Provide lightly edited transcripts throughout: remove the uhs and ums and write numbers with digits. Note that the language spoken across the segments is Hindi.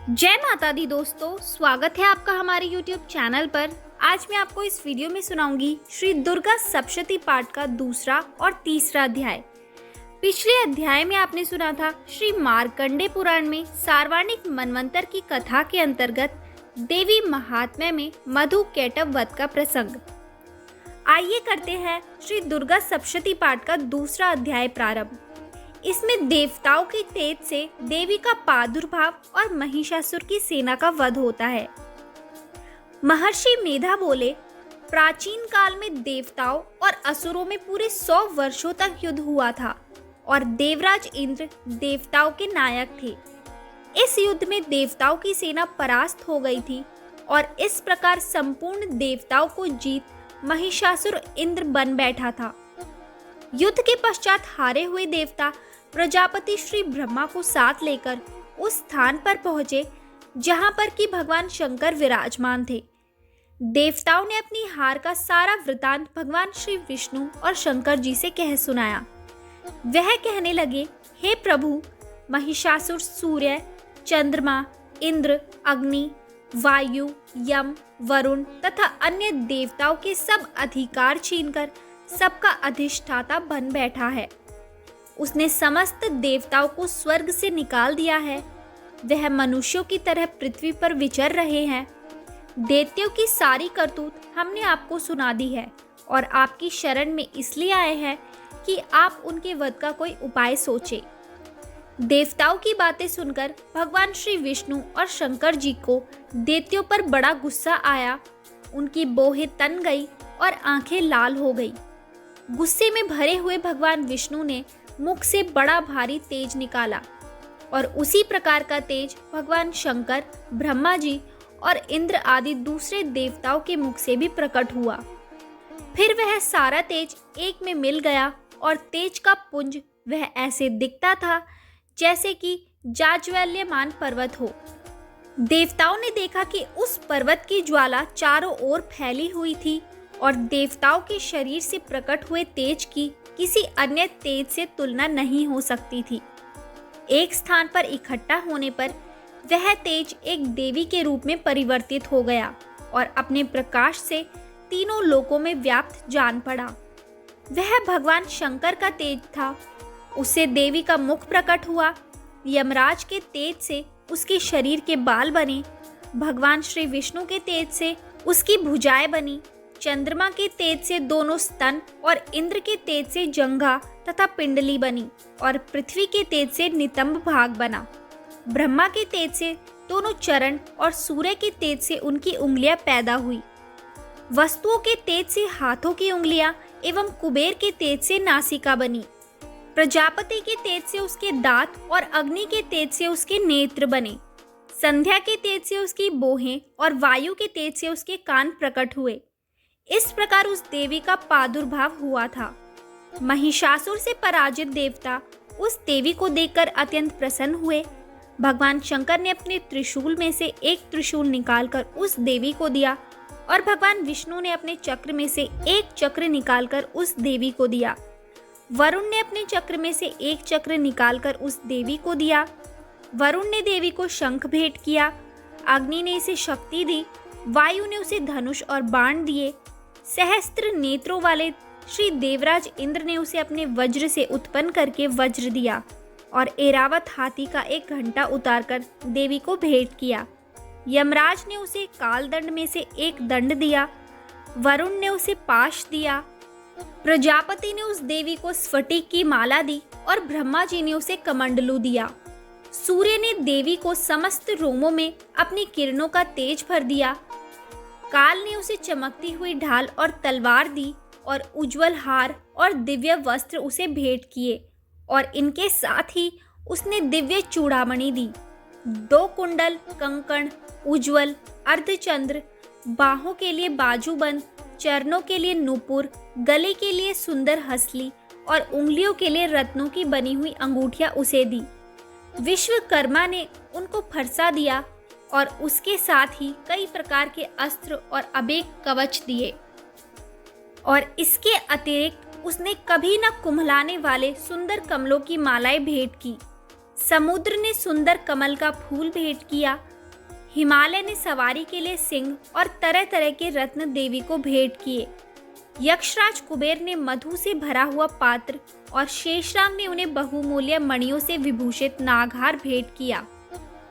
जय माता दी दोस्तों, स्वागत है आपका हमारे YouTube चैनल पर। आज मैं आपको इस वीडियो में सुनाऊंगी श्री दुर्गा सप्तशती पाठ का दूसरा और तीसरा अध्याय। पिछले अध्याय में आपने सुना था श्री मार्कंडे पुराण में सार्वणिक मनवंतर की कथा के अंतर्गत देवी महात्म्य में मधु कैटभ वध का प्रसंग। आइए करते हैं श्री दुर्गा सप्तशती पाठ का दूसरा अध्याय प्रारंभ। इसमें देवताओं की तेज से देवी का प्रादुर्भाव और महिषासुर की सेना का वध होता है। महर्षि मेधा बोले, प्राचीन काल में देवताओं और असुरों में पूरे 100 वर्षों तक युद्ध हुआ था और देवराज इंद्र देवताओं के नायक थे। इस युद्ध में देवताओं की सेना परास्त हो गई थी और इस प्रकार संपूर्ण देवताओं को जीत महिषासुर इंद्र बन बैठा था। युद्ध के पश्चात हारे हुए देवता प्रजापति श्री ब्रह्मा को साथ लेकर उस स्थान पर पहुंचे जहां पर कि भगवान शंकर विराजमान थे। देवताओं ने अपनी हार का सारा वृतांत भगवान श्री विष्णु और शंकर जी से कह सुनाया। वह कहने लगे, हे प्रभु, महिषासुर सूर्य, चंद्रमा, इंद्र, अग्नि, वायु, यम, वरुण तथा अन्य देवताओं के सब अधिकार छीनकर सबका अधिष्ठाता बन बैठा है। उसने समस्त देवताओं को स्वर्ग से निकाल दिया है। वह मनुष्यों की तरह पृथ्वी पर विचर रहे हैं। दैत्यों की सारी करतूत हमने आपको सुना दी है और आपकी शरण में इसलिए आए हैं कि आप उनके वध का कोई उपाय सोचें। देवताओं की बातें सुनकर भगवान श्री विष्णु और शंकर जी को दैत्यों पर बड़ा गुस्सा आया। उनकी बोहें तन गई और आंखें लाल हो गई। गुस्से में भरे हुए भगवान विष्णु ने मुख से बड़ा भारी तेज निकाला और उसी प्रकार का तेज भगवान शंकर, ब्रह्मा जी और इंद्र आदि दूसरे देवताओं के मुख से भी प्रकट हुआ। फिर वह सारा तेज एक में मिल गया और तेज का पुंज वह ऐसे दिखता था जैसे कि जाज्वल्यमान पर्वत हो। देवताओं ने देखा कि उस पर्वत की ज्वाला चारों ओर फैली हुई थी और देवताओं के शरीर से प्रकट हुए तेज की किसी अन्य तेज से तुलना नहीं हो सकती थी। एक स्थान पर इकट्ठा होने पर वह तेज एक देवी के रूप में परिवर्तित हो गया और अपने प्रकाश से तीनों लोकों में व्याप्त जान पड़ा। वह भगवान शंकर का तेज था। उससे देवी का मुख प्रकट हुआ। यमराज के तेज से उसके शरीर के बाल बने। भगवान श्री विष्णु के तेज से उसकी भुजाएं बनी। चंद्रमा के तेज से दोनों स्तन और इंद्र के तेज से जंघा तथा पिंडली बनी और पृथ्वी के तेज से नितंब भाग बना। ब्रह्मा के तेज से दोनों चरण और सूर्य के तेज से उनकी उंगलियां पैदा हुई। वस्तुओं के तेज से हाथों की उंगलियां एवं कुबेर के तेज से नासिका बनी। प्रजापति के तेज से उसके दांत और अग्नि के तेज से उसके नेत्र बने। संध्या के तेज से उसकी बोहें और वायु के तेज से उसके कान प्रकट हुए। इस प्रकार उस देवी का प्रादुर्भाव हुआ था। महिषासुर से पराजित देवता उस देवी को देखकर अत्यंत प्रसन्न हुए। भगवान शंकर ने अपने त्रिशूल में से एक त्रिशूल निकालकर उस देवी को दिया और भगवान विष्णु ने अपने चक्र में से एक चक्र निकालकर उस देवी को दिया। वरुण ने अपने चक्र में से एक चक्र निकालकर उस देवी को दिया। वरुण ने देवी को शंख भेंट किया। अग्नि ने इसे शक्ति दी। वायु ने उसे धनुष और बाण दिए। सहस्त्र नेत्रों वाले श्री देवराज इंद्र ने उसे अपने वज्र से उत्पन्न करके वज्र दिया और एरावत हाथी का एक घंटा उतारकर देवी को भेंट किया। यमराज ने उसे कालदंड में से एक दंड दिया। वरुण ने उसे पाश दिया। प्रजापति ने उस देवी को स्फटिक की माला दी और ब्रह्मा जी ने उसे कमंडलू दिया। सूर्य ने देवी को समस्त रोमों में अपनी किरणों का तेज भर दिया। काल ने उसे चमकती हुई ढाल और तलवार दी और उज्जवल हार और दिव्य वस्त्र उसे भेंट किए और इनके साथ ही उसने दिव्य चूड़ामणि दी। 2 कुंडल, कंकण, उज्जवल, अर्धचंद्र, बाहों के लिए बाजूबंद, चरणों के लिए नूपुर, गले के लिए सुंदर हसली और उंगलियों के लिए रत्नों की बनी हुई अंगूठियां उसे दी। विश्वकर्मा ने उनको फरसा दिया और उसके साथ ही कई प्रकार के अस्त्र और अभेद कवच दिए। और इसके अतिरिक्त उसने कभी न कुम्हलाने वाले सुंदर कमलों की मालाएं भेंट की। समुद्र ने सुंदर कमल का फूल भेंट किया हिमालय ने सवारी के लिए सिंह और तरह तरह के रत्न देवी को भेंट किए। यक्षराज कुबेर ने मधु से भरा हुआ पात्र और शेषनाग ने उन्हें बहुमूल्य मणियों से विभूषित नागहार भेंट किया।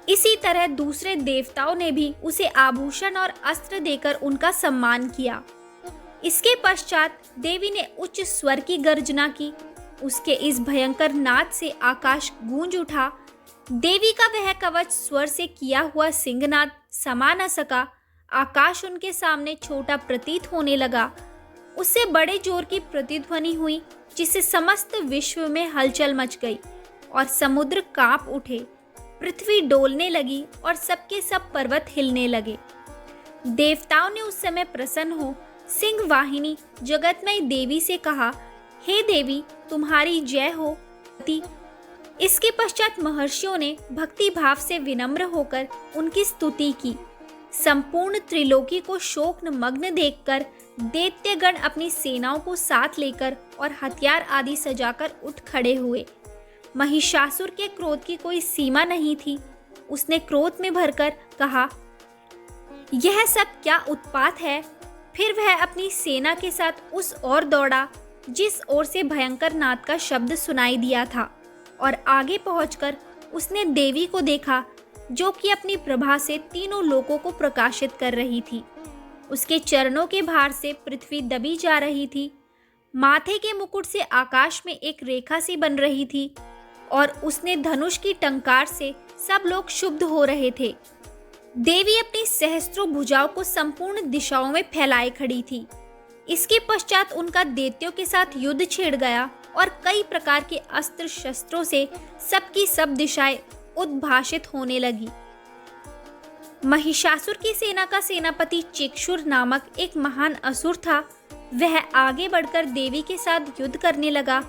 इसी तरह दूसरे देवताओं ने भी उसे आभूषण और अस्त्र देकर उनका सम्मान किया। इसके पश्चात देवी ने उच्च स्वर की गर्जना की। उसके इस भयंकर नाद से आकाश गूंज उठा। देवी का वह कवच स्वर से किया हुआ सिंहनाद समा न सका। आकाश उनके सामने छोटा प्रतीत होने लगा। उससे बड़े जोर की प्रतिध्वनि हुई, जिससे समस्त विश्व में हलचल मच गई और समुद्र कांप उठे। पृथ्वी डोलने लगी और सबके सब पर्वत हिलने लगे। देवताओं ने उस समय प्रसन्न हो सिंह वाहिनी जगतमयी देवी से कहा, हे देवी, तुम्हारी जय हो। इसके पश्चात महर्षियों ने भक्ति भाव से विनम्र होकर उनकी स्तुति की। संपूर्ण त्रिलोकी को शोक मग्न देखकर दैत्यगण अपनी सेनाओं को साथ लेकर और हथियार आदि सजाकर उठ खड़े हुए। महिषासुर के क्रोध की कोई सीमा नहीं थी। उसने क्रोध में भरकर कहा, यह सब क्या उत्पात है। फिर वह अपनी सेना के साथ उस ओर दौड़ा जिस ओर से भयंकर नाद का शब्द सुनाई दिया था, और आगे पहुंचकर उसने देवी को देखा, जो कि अपनी प्रभा से तीनों लोकों को प्रकाशित कर रही थी। उसके चरणों के भार से पृथ्वी दबी जा रही थी। माथे के मुकुट से आकाश में एक रेखा सी बन रही थी, और उसने धनुष की टंकार से सब लोग क्षुब्ध हो रहे थे। देवी अपनी सहस्त्रों भुजाओं को संपूर्ण दिशाओं में फैलाए खड़ी थी। इसके पश्चात उनका दैत्यों के साथ युद्ध छिड़ गया और कई प्रकार के अस्त्र शस्त्रों से सबकी सब दिशाएं उद्भाषित होने लगी। महिषासुर की सेना का सेनापति चिक्षुर नामक एक महान असुर था। वह आगे बढ़कर देवी के साथ युद्ध करने लगा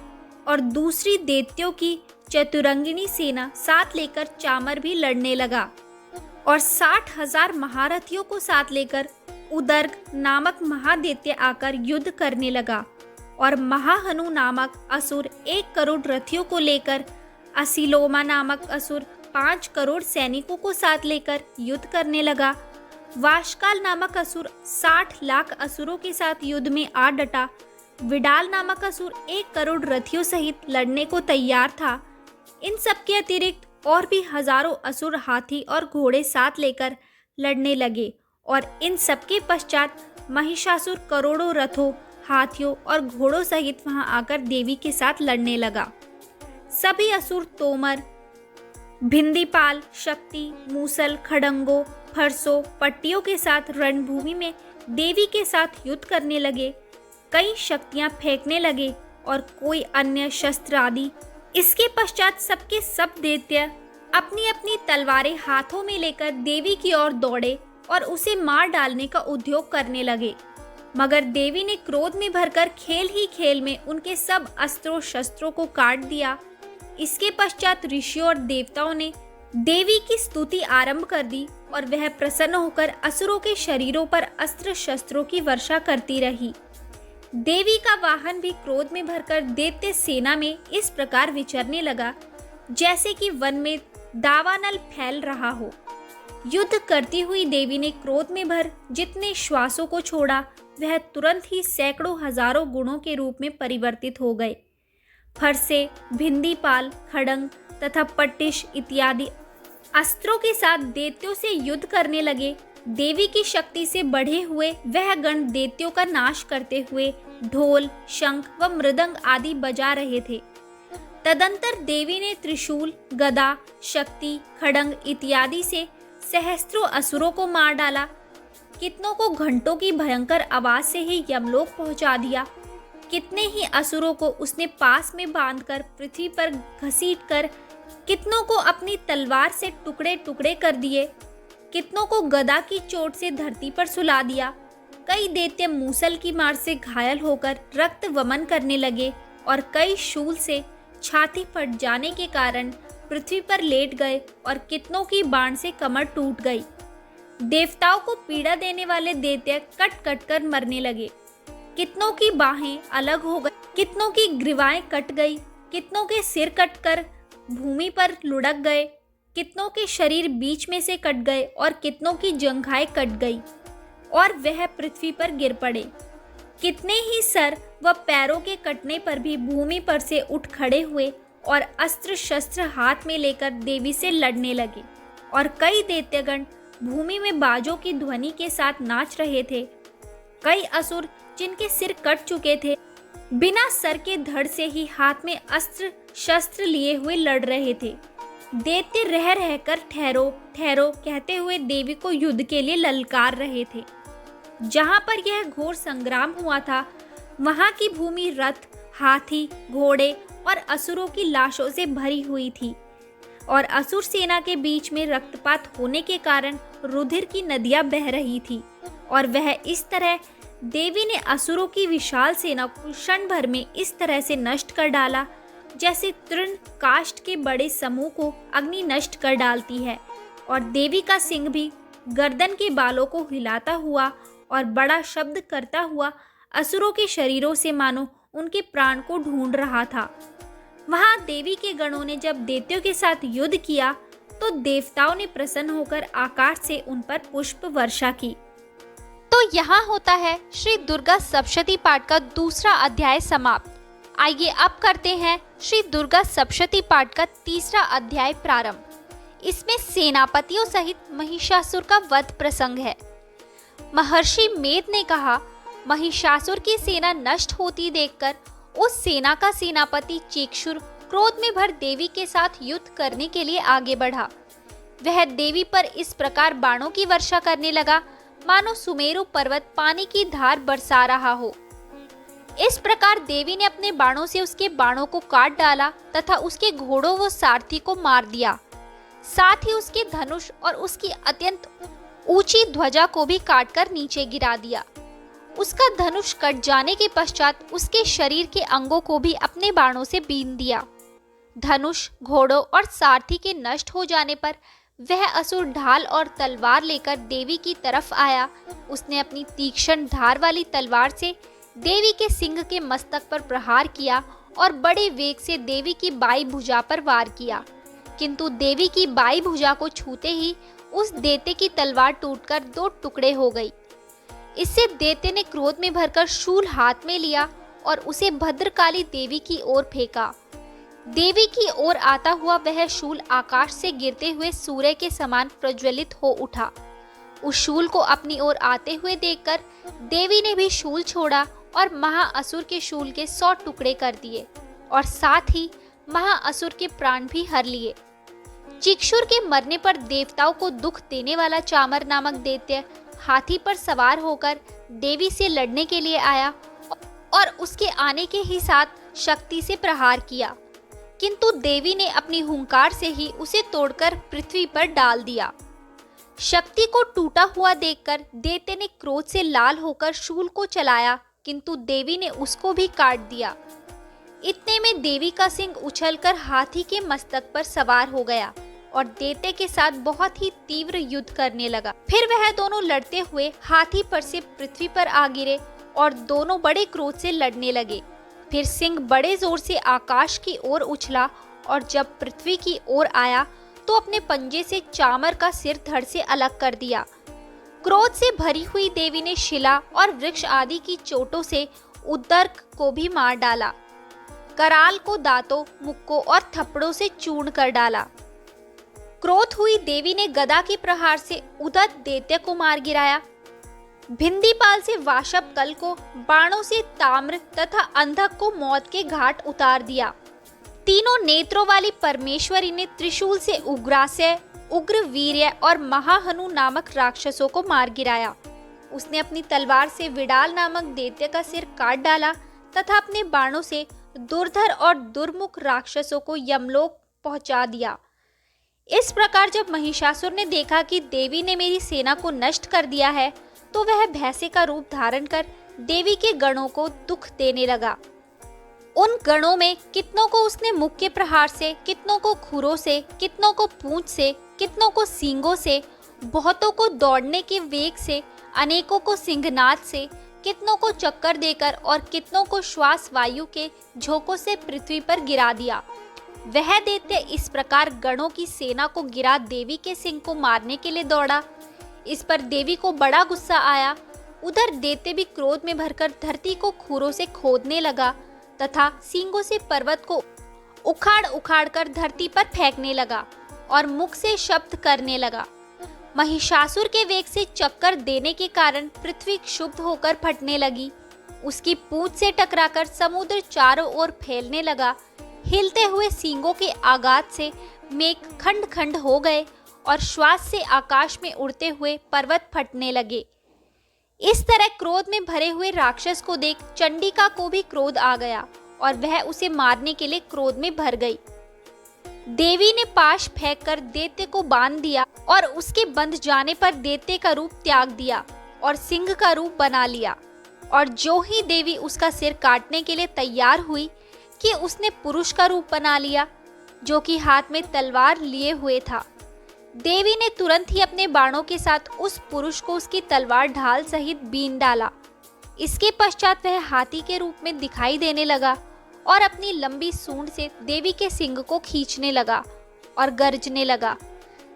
और दूसरी दैत्यों की चतुरंगिनी सेना साथ लेकर चामर भी लड़ने लगा और 60,000 महारथियों को साथ लेकर उदर्ग नामक महादैत्य आकर युद्ध करने लगा। और महाहनु नामक असुर 1 करोड़ रथियों को लेकर, असिलोमा नामक असुर 5 करोड़ सैनिकों को साथ लेकर युद्ध करने लगा। वाशकाल नामक असुर 60 लाख असुरों के साथ युद्ध में आ डटा। विडाल नामक असुर 1 करोड़ रथियों सहित लड़ने को तैयार था। इन सब के अतिरिक्त और भी हजारों असुर हाथी और घोड़े साथ लेकर लड़ने लगे, और इन सब के पश्चात महिषासुर करोड़ों रथों, हाथियों और घोड़ों सहित वहां आकर देवी के साथ लड़ने लगा। सभी असुर तोमर, भिंदीपाल, शक्ति, मूसल, खड़ंगों, फरसों, पट्टियों के साथ रणभूमि में देवी के साथ युद्ध करने लगे। कई शक्तियां फेंकने लगे और कोई अन्य शस्त्र आदि। इसके पश्चात सबके सब दैत्य अपनी अपनी तलवारें हाथों में लेकर देवी की ओर दौड़े और उसे मार डालने का उद्योग करने लगे। मगर देवी ने क्रोध में भरकर खेल ही खेल में उनके सब अस्त्रों शस्त्रों को काट दिया। इसके पश्चात ऋषियों और देवताओं ने देवी की स्तुति आरंभ कर दी और वह प्रसन्न होकर असुरों के शरीरों पर अस्त्र शस्त्रों की वर्षा करती रही। देवी का वाहन भी क्रोध में भरकर दैत्य सेना में इस प्रकार विचरने लगा जैसे कि वन में दावानल फैल रहा हो। युद्ध करती हुई देवी ने क्रोध में भर जितने श्वासों को छोड़ा वह तुरंत ही सैकड़ों हजारों गुणों के रूप में परिवर्तित हो गए। फरसे, भिंदीपाल, खड़ंग तथा पट्टिश इत्यादि अस्त्रों के साथ दैत्यों से युद्ध करने लगे। देवी की शक्ति से बढ़े हुए वह गण दैत्यों का नाश करते हुए ढोल, शंख व मृदंग आदि बजा रहे थे। तदंतर देवी ने त्रिशूल, गदा, शक्ति, खड़ंग इत्यादि से सहस्त्रों असुरों को मार डाला। कितनों को घंटों की भयंकर आवाज से ही यमलोक पहुंचा दिया। कितने ही असुरों को उसने पास में बांधकर पृथ्वी पर घसीटकर कितनों को अपनी तलवार से टुकड़े टुकड़े कर दिए। कितनों को गदा की चोट से धरती पर सुला दिया। कई दैत्य मूसल की मार से घायल होकर रक्त वमन करने लगे और कई शूल से छाती फट जाने के कारण पृथ्वी पर लेट गए और कितनों की बाण से कमर टूट गई। देवताओं को पीड़ा देने वाले दैत्य कट कट कर मरने लगे। कितनों की बाहें अलग हो गई, कितनों की ग्रीवाएं कट गई, कितनों के सिर कटकर भूमि पर लुढ़क गए, कितनों के शरीर बीच में से कट गए और कितनों की जंघाएं कट गई और वह पृथ्वी पर गिर पड़े। कितने ही सर व पैरों के कटने पर भी भूमि पर से उठ खड़े हुए और अस्त्र शस्त्र हाथ में लेकर देवी से लड़ने लगे। और कई दैत्यगण भूमि में बाजों की ध्वनि के साथ नाच रहे थे। कई असुर जिनके सिर कट चुके थे बिना सर के धड़ से ही हाथ में अस्त्र शस्त्र लिए हुए लड़ रहे थे। दैत्य रह रहकर ठहरो ठहरो कहते हुए देवी को युद्ध के लिए ललकार रहे थे। जहां पर यह घोर संग्राम हुआ था वहां की भूमि रथ, हाथी, घोड़े और असुरों की लाशों से भरी हुई थी और असुर सेना के बीच में रक्तपात होने के कारण रुधिर की नदियां बह रही थी। और वह इस तरह देवी ने असुरों की विशाल सेना को क्षण भर में इस तरह से नष्ट कर डाला जैसे तृण काष्ठ के बड़े समूह को अग्नि नष्ट कर डालती है। और देवी का सिंह भी गर्दन के बालों को हिलाता हुआ और बड़ा शब्द करता हुआ असुरों के शरीरों से मानो उनके प्राण को ढूंढ रहा था। वहां देवी के गणों ने जब दैत्यों के साथ युद्ध किया तो देवताओं ने प्रसन्न होकर आकाश से उन पर पुष्प वर्षा की। तो यहाँ होता है श्री दुर्गा सप्तशती पाठ का दूसरा अध्याय समाप्त। आइए अब करते हैं श्री दुर्गा सप्तशती पाठ का तीसरा अध्याय प्रारंभ। इसमें सेनापतियों सहित महिषासुर का वध प्रसंग है। महर्षि मेद ने कहा, महिषासुर की सेना नष्ट होती देखकर उस सेना का सेनापति चेक्षुर क्रोध में भर देवी के साथ युद्ध करने के लिए आगे बढ़ा। वह देवी पर इस प्रकार बाणों की वर्षा करने लगा मानो सुमेरु पर्वत पानी की धार बरसा रहा हो। इस प्रकार देवी ने अपने बाणों से उसके बाणों को काट डाला तथा उसके घोड़ों व सारथी को मार दिया। साथ ही उसके धनुष और उसकी अत्यंत ऊंची ध्वजा को भी काटकर नीचे गिरा दिया। उसका धनुष कट जाने के पश्चात उसके शरीर के अंगों को भी अपने बाणों से बीन दिया। धनुष, घोड़ों और सारथी के नष्ट हो जाने पर वह असुर ढाल और तलवार लेकर देवी की तरफ आया। उसने अपनी तीक्ष्ण धार वाली तलवार से देवी के सिंह के मस्तक पर प्रहार किया और बड़े वेग से देवी की बाई भुजा पर वार किया। किंतु देवी की बाई भुजा को छूते ही उस दैत्य की तलवार टूटकर दो टुकड़े हो गई। इससे दैत्य ने क्रोध में भरकर शूल हाथ में लिया और उसे भद्रकाली देवी की ओर फेंका। देवी की ओर आता हुआ वह शूल आकाश से गिरते हुए सूर्य के समान प्रज्वलित हो उठा। उस शूल को अपनी ओर आते हुए देखकर देवी ने भी शूल छोड़ा और महाअसुर के शूल के 100 टुकड़े कर दिए और साथ ही महाअसुर के प्राण भी हर लिए। चिक्षुर के मरने पर देवताओं को दुख देने वाला चामर नामक दैत्य हाथी पर सवार होकर देवी से लड़ने के लिए आया और उसके आने के ही साथ शक्ति से प्रहार किया, किंतु देवी ने अपनी हुंकार से ही उसे तोड़कर पृथ्वी पर डाल दिया। शक्ति को टूटा हुआ देखकर दैत्य ने क्रोध से लाल होकर शूल को चलाया, किंतु देवी ने उसको भी काट दिया। इतने में देवी का सिंह उछलकर हाथी के मस्तक पर सवार हो गया और दैत्य के साथ बहुत ही तीव्र युद्ध करने लगा। फिर वह दोनों लड़ते हुए हाथी पर से पृथ्वी पर आ गिरे और दोनों बड़े क्रोध से लड़ने लगे। फिर सिंह बड़े जोर से आकाश की ओर उछला और जब पृथ्वी की ओर आया तो अपने पंजे से चामर का सिर धड़ से अलग कर दिया। क्रोध से भरी हुई देवी ने शिला और वृक्ष आदि की चोटों से उद्दर्क को भी मार डाला। कराल को दांतों, मुक्कों और थप्पड़ों से चूर्ण कर डाला। क्रोध हुई देवी ने गदा के प्रहार से उदत दैत्य को मार गिराया। भिंदीपाल से वाशप कल को बाणों से ताम्र तथा अंधक को मौत के घाट उतार दिया। तीनों नेत्रों वाली परमेश्वरी ने त्रिशूल से उग्रासय, उग्रवीर्य और महाहनु नामक राक्षसों को मार गिराया। उसने अपनी तलवार से विडाल नामक दैत्य का सिर काट डाला तथा अपने बाणों से दुर्धर और दुर्मुख राक्षसों को यमलोक पहुंचा दिया। इस प्रकार जब महिषासुर ने देखा कि देवी ने मेरी सेना को नष्ट कर दिया है तो वह भैंसे का रूप धारण कर देवी के गणों को दुख देने लगा। उन गणों में कितनों को उसने मुख के प्रहार से, कितनों को खुरों से, कितनों को पूंछ से, कितनों को सींगों से, बहुतों को दौड़ने के वेग से, अनेकों को सिंहनाद से, कितनों को चक्कर देकर और कितनों को श्वास वायु के झोंकों से पृथ्वी पर गिरा दिया। वह दैत्य इस प्रकार गणों की सेना को गिरा देवी के सिंह को मारने के लिए दौड़ा। इस पर देवी को बड़ा गुस्सा आया। उधर दैत्य भी क्रोध में भरकर धरती को खूरों से खोदने लगा तथा सींगों से पर्वत को उखाड़ उखाड़ कर धरती पर फेंकने लगा और मुख से शब्द करने लगा। महिषासुर के वेग से चक्कर देने के कारण पृथ्वी क्षुब्ध होकर फटने लगी। उसकी पूंछ से टकराकर समुद्र चारों ओर फैलने लगा। हिलते हुए सींगों के आघात से मेघ खंड खंड हो गए और श्वास से आकाश में उड़ते हुए पर्वत फटने लगे। इस तरह क्रोध में भरे हुए राक्षस को देख चंडिका को भी क्रोध आ गया और वह उसे मारने के लिए क्रोध में भर गई। देवी ने पाश फेंककर दैत्य को बांध दिया और उसके बंध जाने पर दैत्य का रूप त्याग दिया और सिंह का रूप बना लिया। और जो ही देवी उसका सिर काटने के लिए तैयार हुई कि उसने पुरुष का रूप बना लिया, जो कि हाथ में तलवार लिए हुए था। देवी ने तुरंत ही अपने बाणों के साथ उस पुरुष को उसकी तलवार ढाल सहित बीन डाला। इसके पश्चात वह हाथी के रूप में दिखाई देने लगा और अपनी लंबी सूंड से देवी के सिंग को खींचने लगा और गरजने लगा।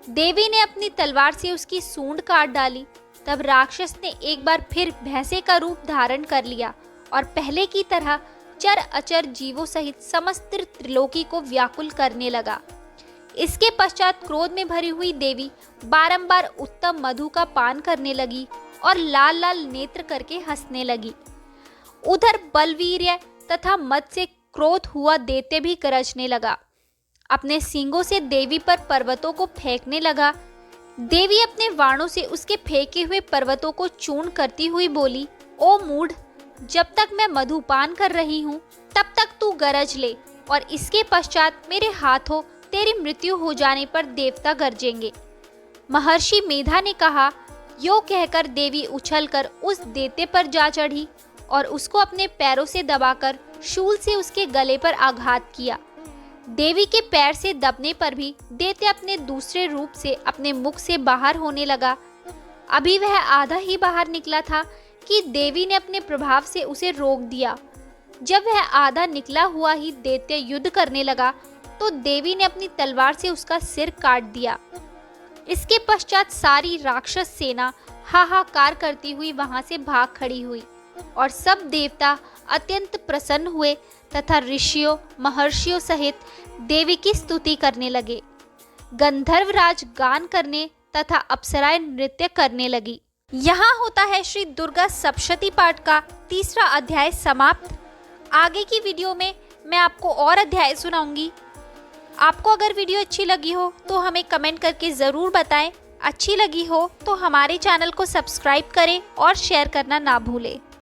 देवी ने अपनी तलवार से उसकी सूंड काट डाली। तब राक्षस ने एक बार फिर भैंसे का रूप धारण कर लिया और पहले की तरह चर अचर जीवों सहित समस्त त्रिलोकी को व्याकुल करने लगा। इसके पश्चात क्रोध में भरी हुई देवी बारंबार उत्तम मधु का पान करने लगी और लाल लाल नेत्र करके हंसने लगी। उधर बलवीर्य तथा मद से क्रोध हुआ दैत्य भी गरजने लगा। अपने सींगों से देवी पर पर्वतों को फेंकने लगा। देवी अपने वाणों से उसके फेंके हुए पर्वतों को चूर्ण करती हुई बोली, ओ मूढ़, जब तक मैं मधुपान कर रही हूँ तब तक तू गरज ले और इसके पश्चात मेरे हाथों तेरी मृत्यु हो जाने पर देवता गरजेंगे। महर्षि मेधा ने कहा। यो कहकर देवी उछलकर उस दैत्य पर जा चढ़ी और उसको अपने पैरों से दबाकर शूल से उसके गले पर आघात किया। देवी के पैर से दबने पर भी दैत्य अपने दूसरे रूप से अपने मुख से बाहर होने लगा। अभी वह आधा ही बाहर निकला था कि देवी ने अपने प्रभाव से उसे रोक दिया। जब वह आधा निकला हुआ ही दैत्य युद्ध करने लगा तो देवी ने अपनी तलवार से उसका सिर काट दिया। इसके पश्चात सारी राक्षस सेना हाहाकार करती हुई वहां से भाग खड़ी हुई और सब देवता अत्यंत प्रसन्न हुए तथा ऋषियों महर्षियों सहित देवी की स्तुति करने लगे। गंधर्वराज गान करने तथा अप्सराएं नृत्य करने लगी। यहाँ होता है श्री दुर्गा सप्तशती पाठ का तीसरा अध्याय समाप्त। आगे की वीडियो में मैं आपको और अध्याय सुनाऊंगी। आपको अगर वीडियो अच्छी लगी हो तो हमें कमेंट करके ज़रूर बताएं। अच्छी लगी हो तो हमारे चैनल को सब्सक्राइब करें और शेयर करना ना भूलें।